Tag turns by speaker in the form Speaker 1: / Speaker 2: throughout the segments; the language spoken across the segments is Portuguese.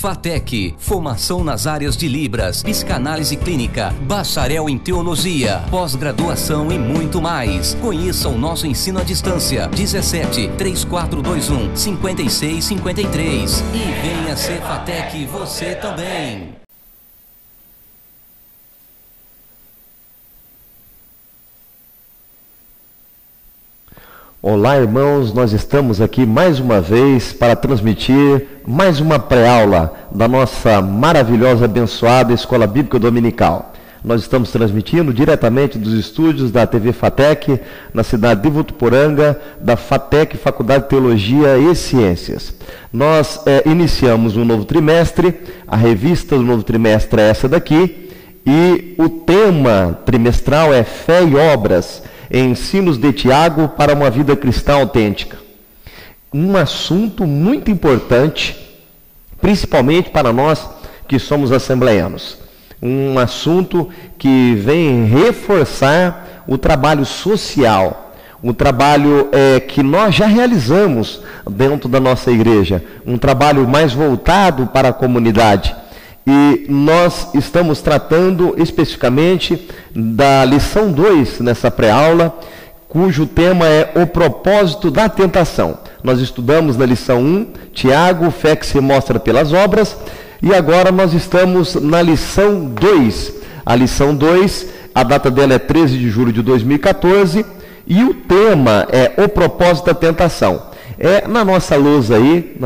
Speaker 1: FATEC, formação nas áreas de Libras, psicanálise clínica, bacharel em teologia, pós-graduação e muito mais. Conheça o nosso ensino à distância. 17 3421 5653 e venha ser FATEC você também.
Speaker 2: Olá, irmãos, nós estamos aqui mais uma vez para transmitir mais uma pré-aula da nossa maravilhosa, abençoada Escola Bíblica Dominical. Nós estamos transmitindo diretamente dos estúdios da TV FATEC, na cidade de Votuporanga, da FATEC, Faculdade de Teologia e Ciências. Nós iniciamos um novo trimestre, a revista do novo trimestre é essa daqui, e o tema trimestral é Fé e Obras, Ensinos de Tiago para uma vida cristã autêntica. Um assunto muito importante, principalmente para nós que somos assembleanos. Um assunto que vem reforçar o trabalho social, um trabalho que nós já realizamos dentro da nossa igreja, um trabalho mais voltado para a comunidade. E nós estamos tratando especificamente da lição 2 nessa pré-aula, cujo tema é o propósito da tentação. Nós estudamos na lição 1, Tiago, fé que se mostra pelas obras, e agora nós estamos na lição 2. A lição 2, a data dela é 13 de julho de 2014, e o tema é o propósito da tentação. Na nossa lousa aí,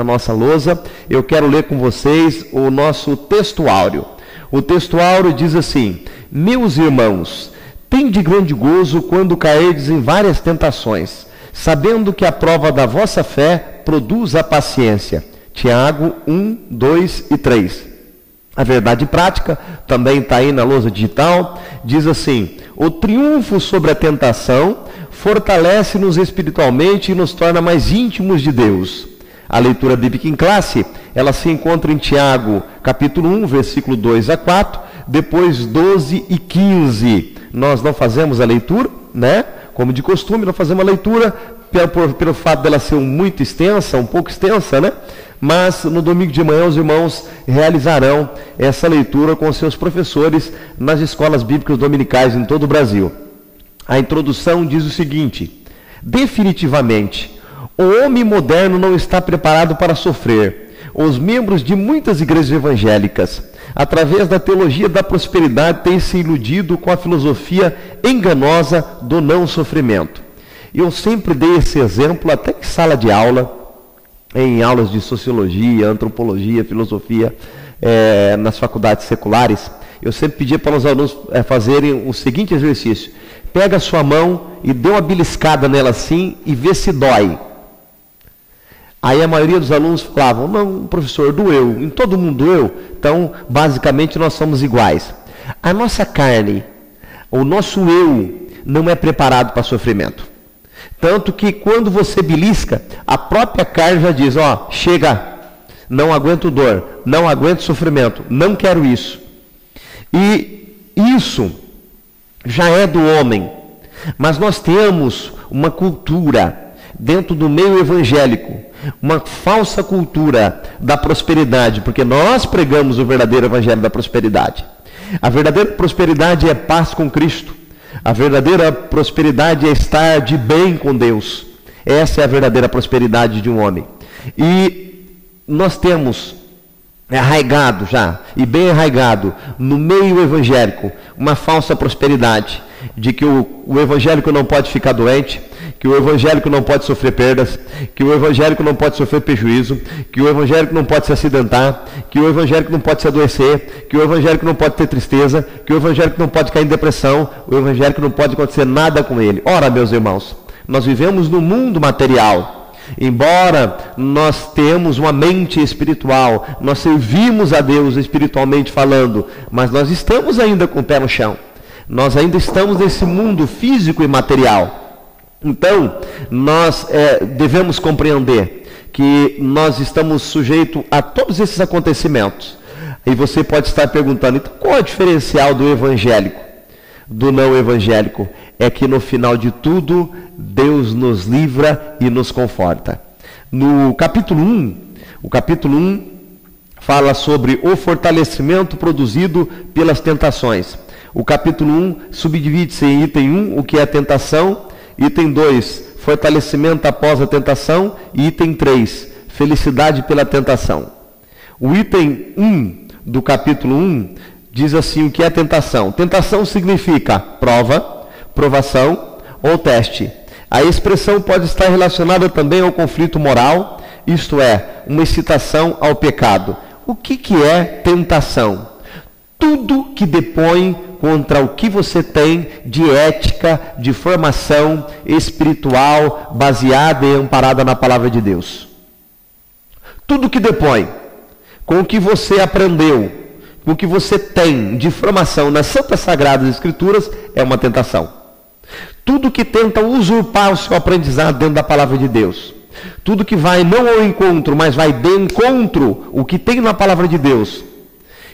Speaker 2: eu quero ler com vocês o nosso textuário. O textuário diz assim: meus irmãos, tende grande gozo quando cairdes em várias tentações, sabendo que a prova da vossa fé produz a paciência. Tiago 1, 2 e 3. A verdade prática, também está aí na lousa digital, diz assim: o triunfo sobre a tentação fortalece-nos espiritualmente e nos torna mais íntimos de Deus. A leitura bíblica em classe, ela se encontra em Tiago, capítulo 1, versículo 2 a 4, depois 12 e 15. Nós não fazemos a leitura, né? Como de costume, não fazemos a leitura, pelo fato dela ser muito extensa, um pouco extensa, né? Mas no domingo de manhã os irmãos realizarão essa leitura com seus professores nas escolas bíblicas dominicais em todo o Brasil. A introdução diz o seguinte: definitivamente, o homem moderno não está preparado para sofrer. Os membros de muitas igrejas evangélicas, através da teologia da prosperidade, têm se iludido com a filosofia enganosa do não sofrimento. Eu sempre dei esse exemplo, até em sala de aula, em aulas de sociologia, antropologia, filosofia, nas faculdades seculares. Eu sempre pedia para os alunos fazerem o seguinte exercício: pega a sua mão e dê uma beliscada nela assim e vê se dói. Aí a maioria dos alunos falavam: não, professor, doeu. Em todo mundo doeu. Então, basicamente, nós somos iguais. A nossa carne, o nosso eu, não é preparado para sofrimento. Tanto que quando você belisca, a própria carne já diz: ó, chega, não aguento dor, não aguento sofrimento, não quero isso. E isso já é do homem, mas nós temos uma cultura dentro do meio evangélico, uma falsa cultura da prosperidade, porque nós pregamos o verdadeiro evangelho da prosperidade. A verdadeira prosperidade é paz com Cristo, a verdadeira prosperidade é estar de bem com Deus. Essa é a verdadeira prosperidade de um homem. E nós temos arraigado já, e bem arraigado, no meio evangélico, uma falsa prosperidade, de que o evangélico não pode ficar doente, que o evangélico não pode sofrer perdas, que o evangélico não pode sofrer prejuízo, que o evangélico não pode se acidentar, que o evangélico não pode se adoecer, que o evangélico não pode ter tristeza, que o evangélico não pode cair em depressão, o evangélico não pode acontecer nada com ele. Ora, meus irmãos, nós vivemos no mundo material. Embora nós temos uma mente espiritual, nós servimos a Deus espiritualmente falando, mas nós estamos ainda com o pé no chão. Nós ainda estamos nesse mundo físico e material. Então, nós devemos compreender que nós estamos sujeitos a todos esses acontecimentos. E você pode estar perguntando: então qual é o diferencial do evangélico do não evangélico? É que no final de tudo, Deus nos livra e nos conforta. No capítulo 1, fala sobre o fortalecimento produzido pelas tentações. O capítulo 1 subdivide-se em item 1, o que é a tentação, item 2, fortalecimento após a tentação, e item 3, felicidade pela tentação. O item 1 do capítulo 1 diz assim o que é tentação. Tentação significa prova, provação ou teste. A expressão pode estar relacionada também ao conflito moral, isto é, uma incitação ao pecado. O que é tentação? Tudo que depõe contra o que você tem de ética, de formação espiritual, baseada e amparada na palavra de Deus. Tudo que depõe com o que você aprendeu, com o que você tem de formação nas Santas Sagradas Escrituras, é uma tentação. Tudo que tenta usurpar o seu aprendizado dentro da palavra de Deus, tudo que vai não ao encontro, mas vai de encontro o que tem na palavra de Deus,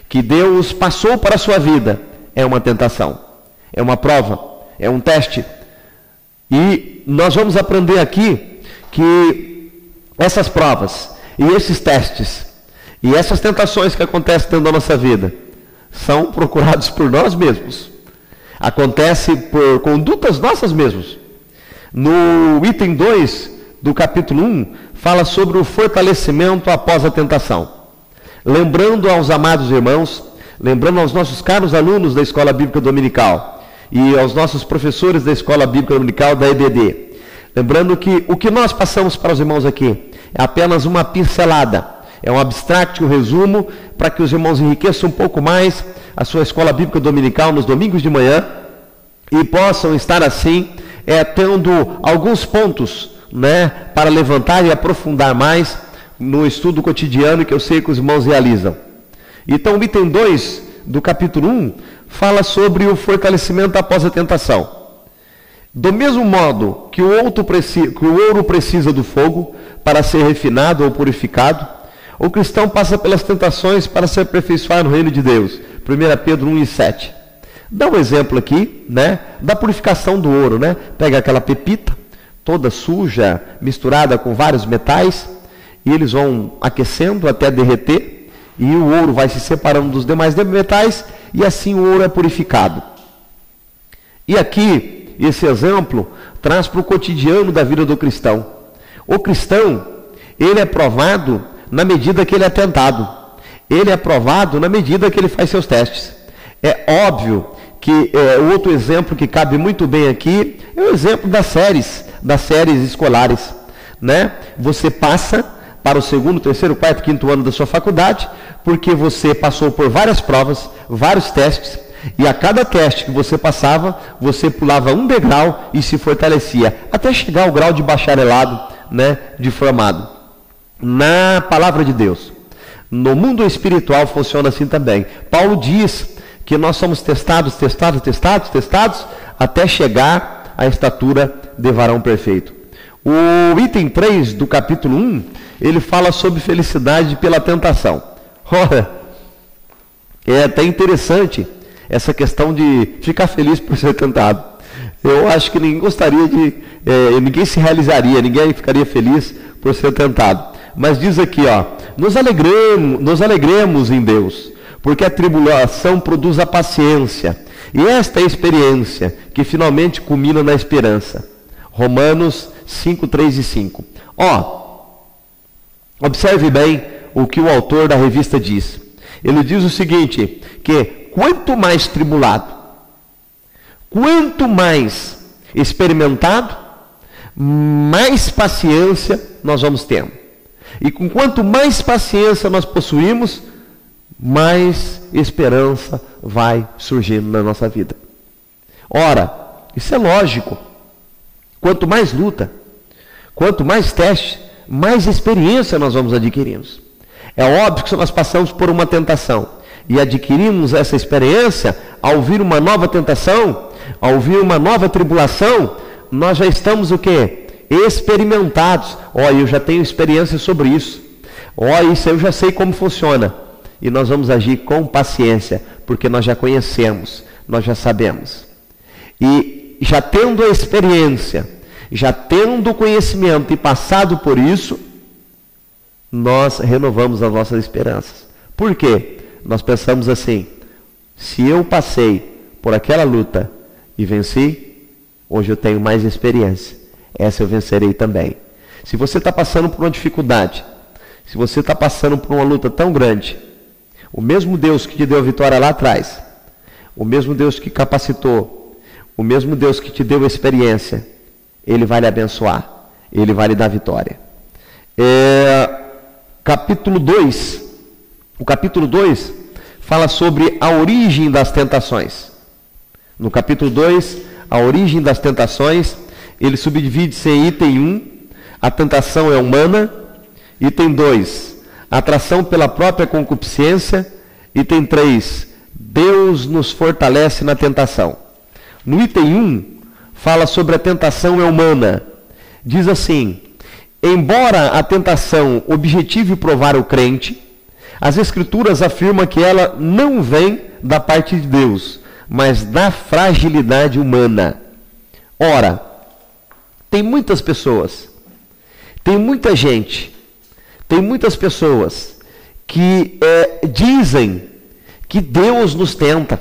Speaker 2: que Deus passou para a sua vida, é uma tentação, é uma prova, é um teste. E nós vamos aprender aqui que essas provas e esses testes e essas tentações que acontecem dentro da nossa vida são procurados por nós mesmos. Acontece por condutas nossas mesmos. No item 2 do capítulo 1, fala sobre o fortalecimento após a tentação. Lembrando aos amados irmãos, lembrando aos nossos caros alunos da Escola Bíblica Dominical e aos nossos professores da Escola Bíblica Dominical da EBD, lembrando que o que nós passamos para os irmãos aqui é apenas uma pincelada, é um abstract, um resumo, para que os irmãos enriqueçam um pouco mais a sua Escola Bíblica Dominical nos domingos de manhã e possam estar assim, tendo alguns pontos, para levantar e aprofundar mais no estudo cotidiano que eu sei que os irmãos realizam. Então, o item 2 do capítulo 1 fala sobre o fortalecimento após a tentação. Do mesmo modo que o ouro precisa do fogo para ser refinado ou purificado, o cristão passa pelas tentações para se aperfeiçoar no reino de Deus. 1 Pedro 1:7. Dá um exemplo aqui, da purificação do ouro, Pega aquela pepita, toda suja, misturada com vários metais, e eles vão aquecendo até derreter, e o ouro vai se separando dos demais metais, e assim o ouro é purificado. E aqui, esse exemplo traz para o cotidiano da vida do cristão. O cristão, ele é provado na medida que ele é tentado. Ele é provado na medida que ele faz seus testes. É óbvio que o outro exemplo que cabe muito bem aqui é o exemplo das séries escolares. Você passa para o 2º, 3º, 4º, 5º ano da sua faculdade, porque você passou por várias provas, vários testes, e a cada teste que você passava, você pulava um degrau e se fortalecia, até chegar ao grau de bacharelado, de formado. Na palavra de Deus. No mundo espiritual funciona assim também. Paulo diz que nós somos testados, até chegar à estatura de varão perfeito. O item 3 do capítulo 1, ele fala sobre felicidade pela tentação. Ora, é até interessante essa questão de ficar feliz por ser tentado. Eu acho que ninguém gostaria ninguém se realizaria, ninguém ficaria feliz por ser tentado. Mas diz aqui, nos alegremos em Deus, porque a tribulação produz a paciência, e esta é a experiência que finalmente culmina na esperança. Romanos 5, 3 e 5. Observe bem o que o autor da revista diz. Ele diz o seguinte, que quanto mais tribulado, quanto mais experimentado, mais paciência nós vamos tendo. E com quanto mais paciência nós possuímos, mais esperança vai surgindo na nossa vida. Ora, isso é lógico. Quanto mais luta, quanto mais teste, mais experiência nós vamos adquirindo. É óbvio que se nós passamos por uma tentação e adquirimos essa experiência, ao vir uma nova tentação, ao vir uma nova tribulação, nós já estamos o quê? Experimentados. Eu já tenho experiência sobre isso. Isso eu já sei como funciona. E nós vamos agir com paciência, porque nós já conhecemos, nós já sabemos. E já tendo a experiência, já tendo o conhecimento e passado por isso, nós renovamos as nossas esperanças. Por quê? Nós pensamos assim: se eu passei por aquela luta e venci, hoje eu tenho mais experiência, essa eu vencerei também. Se você está passando por uma dificuldade, se você está passando por uma luta tão grande, o mesmo Deus que te deu a vitória lá atrás, o mesmo Deus que capacitou, o mesmo Deus que te deu a experiência, Ele vai lhe abençoar, Ele vai lhe dar vitória. Capítulo 2, o capítulo 2 fala sobre a origem das tentações. No capítulo 2, a origem das tentações, ele subdivide-se em item 1, a tentação é humana. Item 2, atração pela própria concupiscência. Item 3, Deus nos fortalece na tentação. No item 1, fala sobre a tentação é humana. Diz assim: embora a tentação objetive provar o crente, as Escrituras afirmam que ela não vem da parte de Deus, mas da fragilidade humana. Ora, tem muitas pessoas, tem muita gente, tem muitas pessoas que dizem que Deus nos tenta.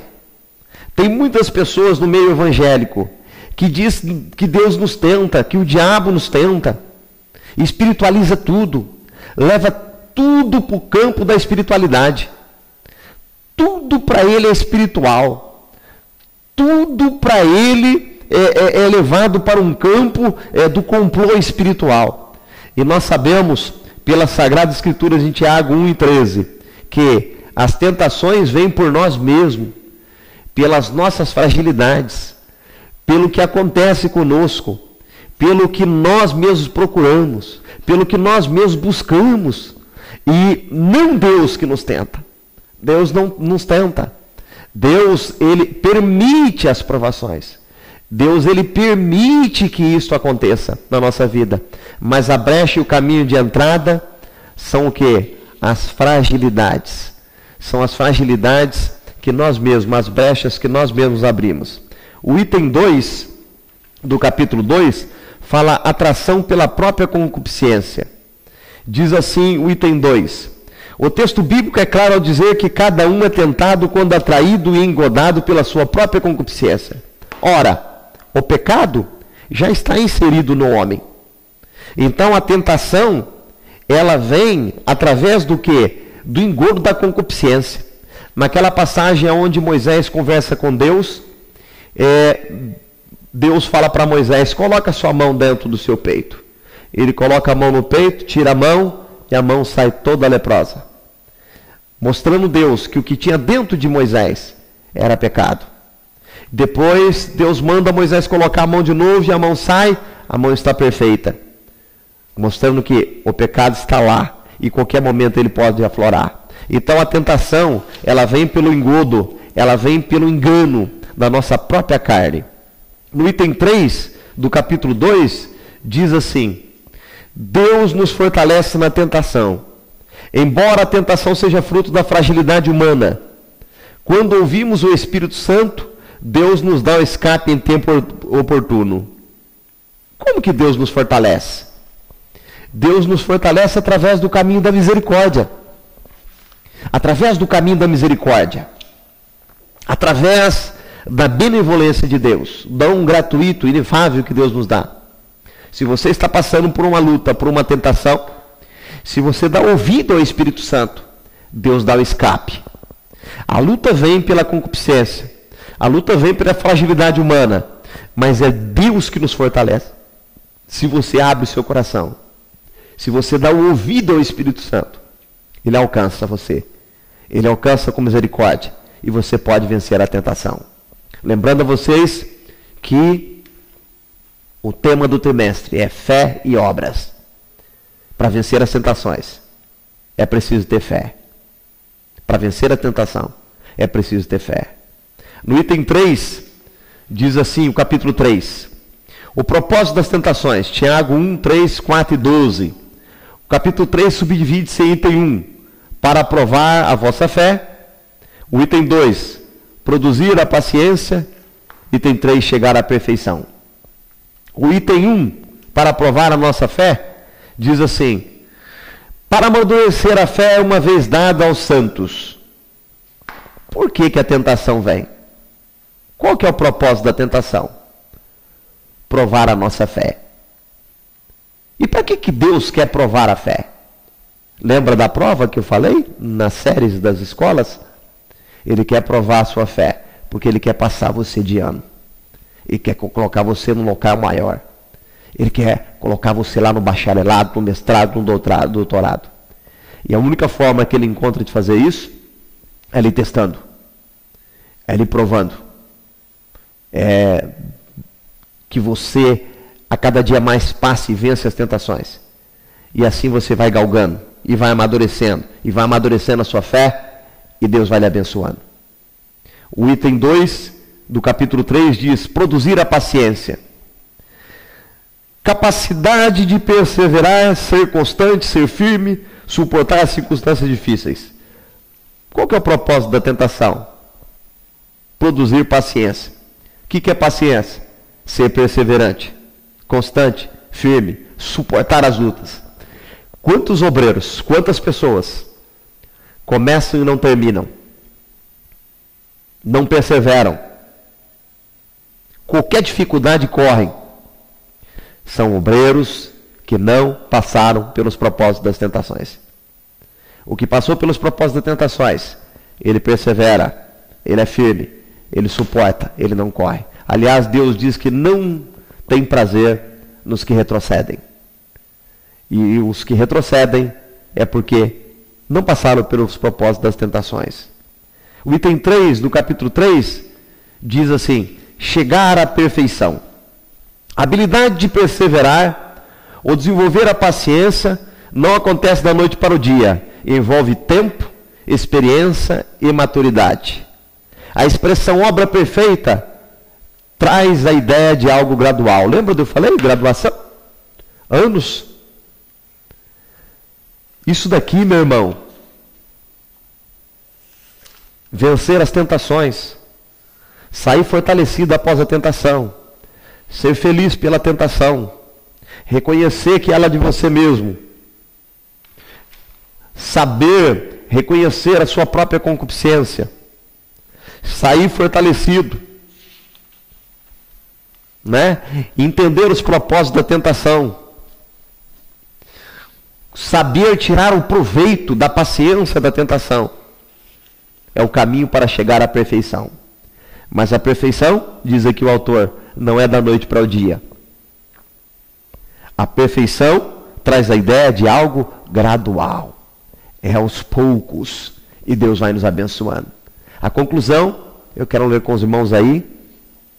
Speaker 2: Tem muitas pessoas no meio evangélico que dizem que Deus nos tenta, que o diabo nos tenta, espiritualiza tudo, leva tudo para o campo da espiritualidade. Tudo para ele é espiritual. Tudo para ele é levado para um campo do complô espiritual. E nós sabemos, pela Sagrada Escritura em Tiago 1:13, que as tentações vêm por nós mesmos, pelas nossas fragilidades, pelo que acontece conosco, pelo que nós mesmos procuramos, pelo que nós mesmos buscamos. E não Deus que nos tenta. Deus não nos tenta. Deus, ele permite as provações. Deus, ele permite que isso aconteça na nossa vida. Mas a brecha e o caminho de entrada são o quê? As fragilidades. São as fragilidades que nós mesmos, as brechas que nós mesmos abrimos. O item 2 do capítulo 2 fala atração pela própria concupiscência. Diz assim o item 2: o texto bíblico é claro ao dizer que cada um é tentado quando atraído e engodado pela sua própria concupiscência. Ora, o pecado já está inserido no homem. Então a tentação, ela vem através do quê? Do engodo da concupiscência. Naquela passagem onde Moisés conversa com Deus, Deus fala para Moisés: coloca a sua mão dentro do seu peito. Ele coloca a mão no peito, tira a mão e a mão sai toda leprosa. Mostrando Deus que o que tinha dentro de Moisés era pecado. Depois Deus manda Moisés colocar a mão de novo e a mão sai, a mão está perfeita. Mostrando que o pecado está lá e qualquer momento ele pode aflorar. Então a tentação, ela vem pelo engodo, ela vem pelo engano da nossa própria carne. No item 3 do capítulo 2, diz assim: Deus nos fortalece na tentação, embora a tentação seja fruto da fragilidade humana. Quando ouvimos o Espírito Santo, Deus nos dá o escape em tempo oportuno. Como que Deus nos fortalece? Deus nos fortalece através do caminho da misericórdia. Através do caminho da misericórdia. Através da benevolência de Deus. Dom gratuito, inefável que Deus nos dá. Se você está passando por uma luta, por uma tentação, se você dá ouvido ao Espírito Santo, Deus dá o escape. A luta vem pela concupiscência. A luta vem pela fragilidade humana. Mas é Deus que nos fortalece. Se você abre o seu coração. Se você dá o ouvido ao Espírito Santo, Ele alcança você. Ele alcança com misericórdia. E você pode vencer a tentação. Lembrando a vocês que o tema do trimestre é fé e obras. Para vencer as tentações, é preciso ter fé. Para vencer a tentação, é preciso ter fé. No item 3, diz assim o capítulo 3. O propósito das tentações, Tiago 1, 3, 4 e 12. O capítulo 3 subdivide-se em item 1, para provar a vossa fé. O item 2, produzir a paciência. Item 3, chegar à perfeição. O item 1, para provar a nossa fé, diz assim: Para amadurecer a fé uma vez dada aos santos. Por que a tentação vem? Qual que é o propósito da tentação? Provar a nossa fé. E para que Deus quer provar a fé? Lembra da prova que eu falei nas séries das escolas? Ele quer provar a sua fé, porque ele quer passar você de ano. Ele quer colocar você num local maior. Ele quer colocar você lá no bacharelado, no mestrado, no doutorado. E a única forma que ele encontra de fazer isso é lhe testando. É lhe provando. É que você a cada dia mais passe e vence as tentações. E assim você vai galgando, e vai amadurecendo a sua fé, e Deus vai lhe abençoando. O item 2 do capítulo 3 diz: produzir a paciência. Capacidade de perseverar, ser constante, ser firme, suportar as circunstâncias difíceis. Qual que é o propósito da tentação? Produzir paciência. O que é paciência? Ser perseverante, constante, firme, suportar as lutas. Quantos obreiros, quantas pessoas começam e não terminam? Não perseveram. Qualquer dificuldade correm. São obreiros que não passaram pelos propósitos das tentações. O que passou pelos propósitos das tentações, ele persevera, ele é firme, ele suporta, ele não corre. Aliás, Deus diz que não tem prazer nos que retrocedem. E os que retrocedem é porque não passaram pelos propósitos das tentações. O item 3 do capítulo 3 diz assim: chegar à perfeição. A habilidade de perseverar ou desenvolver a paciência não acontece da noite para o dia. Envolve tempo, experiência e maturidade. A expressão obra perfeita traz a ideia de algo gradual. Lembra do que eu falei? Graduação? Anos. Isso daqui, meu irmão, vencer as tentações, sair fortalecido após a tentação, ser feliz pela tentação, reconhecer que ela é de você mesmo, saber reconhecer a sua própria concupiscência, sair fortalecido, né? Entender os propósitos da tentação, saber tirar o proveito da paciência da tentação, é o caminho para chegar à perfeição. Mas a perfeição, diz aqui o autor, não é da noite para o dia. A perfeição traz a ideia de algo gradual. É aos poucos. E Deus vai nos abençoando. A conclusão, eu quero ler com os irmãos aí,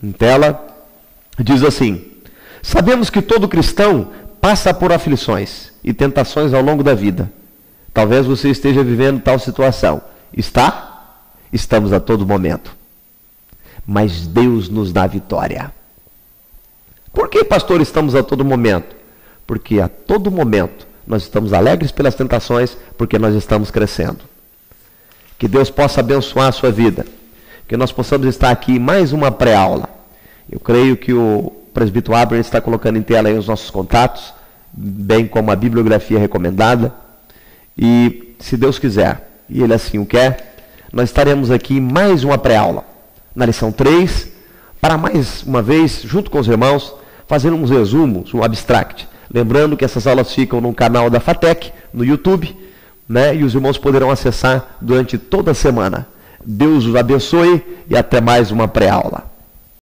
Speaker 2: em tela, diz assim: sabemos que todo cristão passa por aflições e tentações ao longo da vida. Talvez você esteja vivendo tal situação. Está? Estamos a todo momento. Mas Deus nos dá vitória. Por que, pastor, estamos a todo momento? Porque a todo momento nós estamos alegres pelas tentações, porque nós estamos crescendo. Que Deus possa abençoar a sua vida. Que nós possamos estar aqui em mais uma pré-aula. Eu creio que o presbítero Abner está colocando em tela aí os nossos contatos, bem como a bibliografia recomendada. E, se Deus quiser, e Ele assim o quer, nós estaremos aqui em mais uma pré-aula, na lição 3, para mais uma vez, junto com os irmãos, fazer uns resumos, um abstract. Lembrando que essas aulas ficam no canal da FATEC, no YouTube, né? E os irmãos poderão acessar durante toda a semana. Deus os abençoe e até mais uma pré-aula.